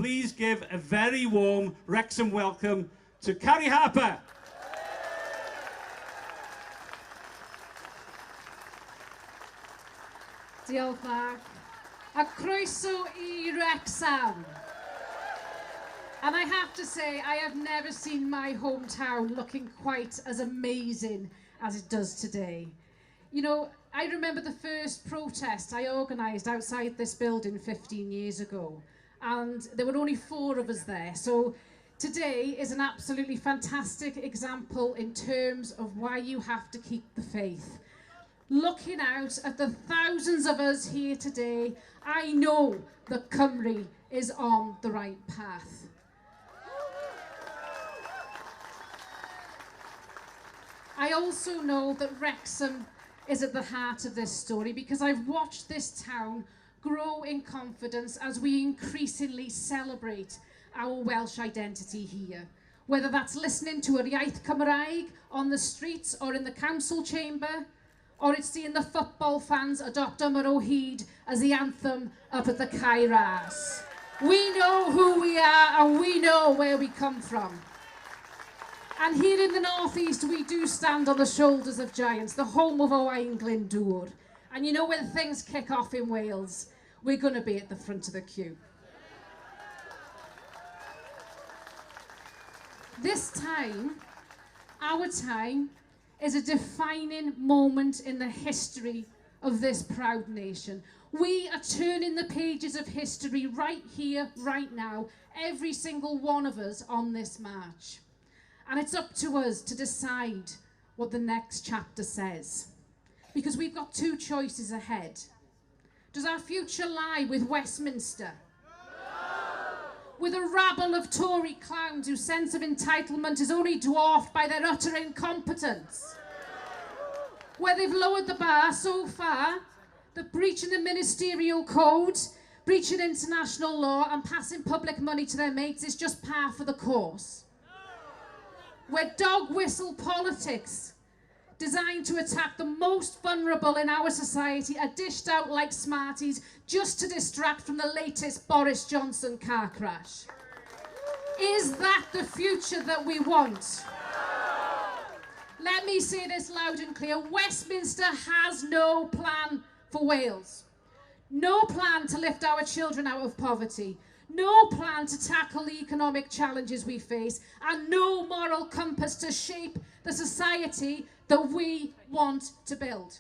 please give a very warm Wrexham welcome to Carrie Harper. Diolch, Mark. A croeso I Wrexham. And I have to say, I have never seen my hometown looking quite as amazing as it does today. You know, I remember the first protest I organised outside this building 15 years ago, and there were only 4 of us there. So today is an absolutely fantastic example in terms of why you have to keep the faith. Looking out at the thousands of us here today, I know that Cymru is on the right path. I also know that Wrexham is at the heart of this story because I've watched this town grow in confidence as we increasingly celebrate our Welsh identity here. Whether that's listening to a YesCymru on the streets or in the council chamber, or it's seeing the football fans adopt Ymr o Hyd as the anthem up at the Cairas. We know who we are and we know where we come from. And here in the northeast, we do stand on the shoulders of giants, the home of Owain Glyndŵr. And you know, when things kick off in Wales, we're going to be at the front of the queue. This time, our time, is a defining moment in the history of this proud nation. We are turning the pages of history right here, right now, every single one of us on this march. And it's up to us to decide what the next chapter says. Because we've got 2 choices ahead. Does our future lie with Westminster? No! With a rabble of Tory clowns whose sense of entitlement is only dwarfed by their utter incompetence? Where they've lowered the bar so far that breaching the ministerial code, breaching international law and passing public money to their mates is just par for the course. Where dog whistle politics designed to attack the most vulnerable in our society are dished out like Smarties just to distract from the latest Boris Johnson car crash. Is that the future that we want? Let me say this loud and clear. Westminster has no plan for Wales. No plan to lift our children out of poverty. No plan to tackle the economic challenges we face, and no moral compass to shape the society that we want to build.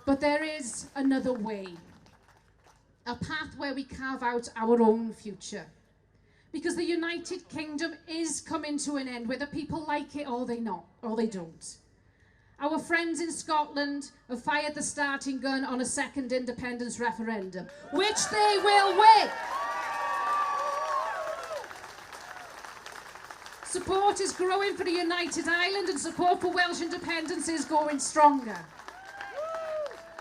But there is another way, a path where we carve out our own future. Because the United Kingdom is coming to an end, whether people like it or they don't. Our friends in Scotland have fired the starting gun on a second independence referendum, which they will win. Support is growing for a united Ireland and support for Welsh independence is going stronger.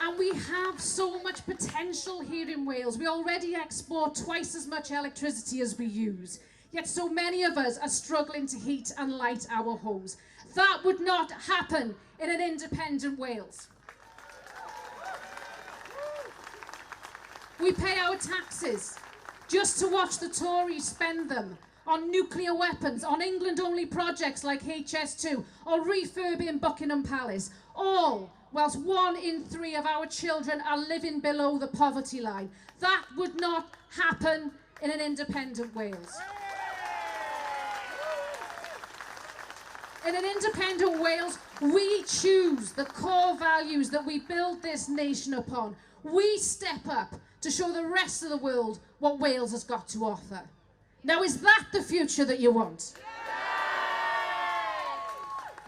And we have so much potential here in Wales. We already export twice as much electricity as we use. Yet so many of us are struggling to heat and light our homes. That would not happen in an independent Wales. We pay our taxes just to watch the Tories spend them on nuclear weapons, on England-only projects like HS2, or refurbing Buckingham Palace, all whilst 1 in 3 of our children are living below the poverty line. That would not happen in an independent Wales. In an independent Wales, we choose the core values that we build this nation upon. We step up to show the rest of the world what Wales has got to offer. Now, is that the future that you want?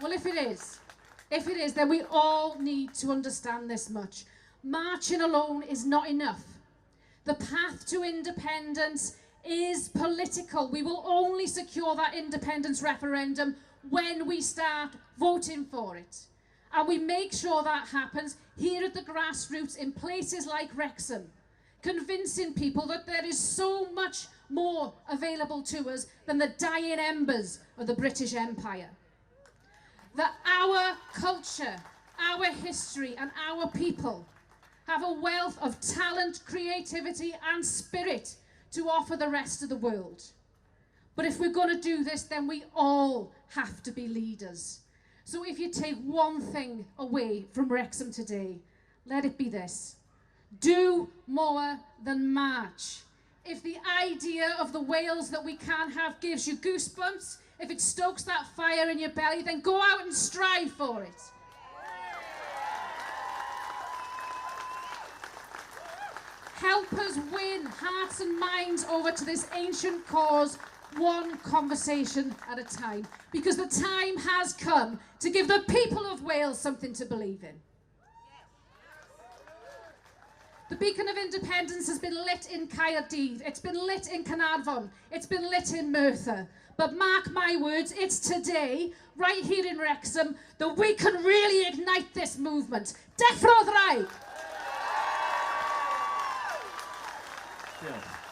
Well, if it is, then we all need to understand this much. Marching alone is not enough. The path to independence is political. We will only secure that independence referendum when we start voting for it. And we make sure that happens here at the grassroots in places like Wrexham, convincing people that there is so much more available to us than the dying embers of the British Empire. That our culture, our history and our people have a wealth of talent, creativity and spirit to offer the rest of the world. But if we're going to do this, then we all have to be leaders. So if you take one thing away from Wrexham today, let it be this: do more than march. If the idea of the Wales that we can't have gives you goosebumps, if it stokes that fire in your belly, then go out and strive for it. Help us win hearts and minds over to this ancient cause, one conversation at a time. Because the time has come to give the people of Wales something to believe in. The beacon of independence has been lit in Caerdydd, it's been lit in Carnarvon, it's been lit in Merthyr. But mark my words, it's today, right here in Wrexham, that we can really ignite this movement. Deffrodd Rai! Diolch.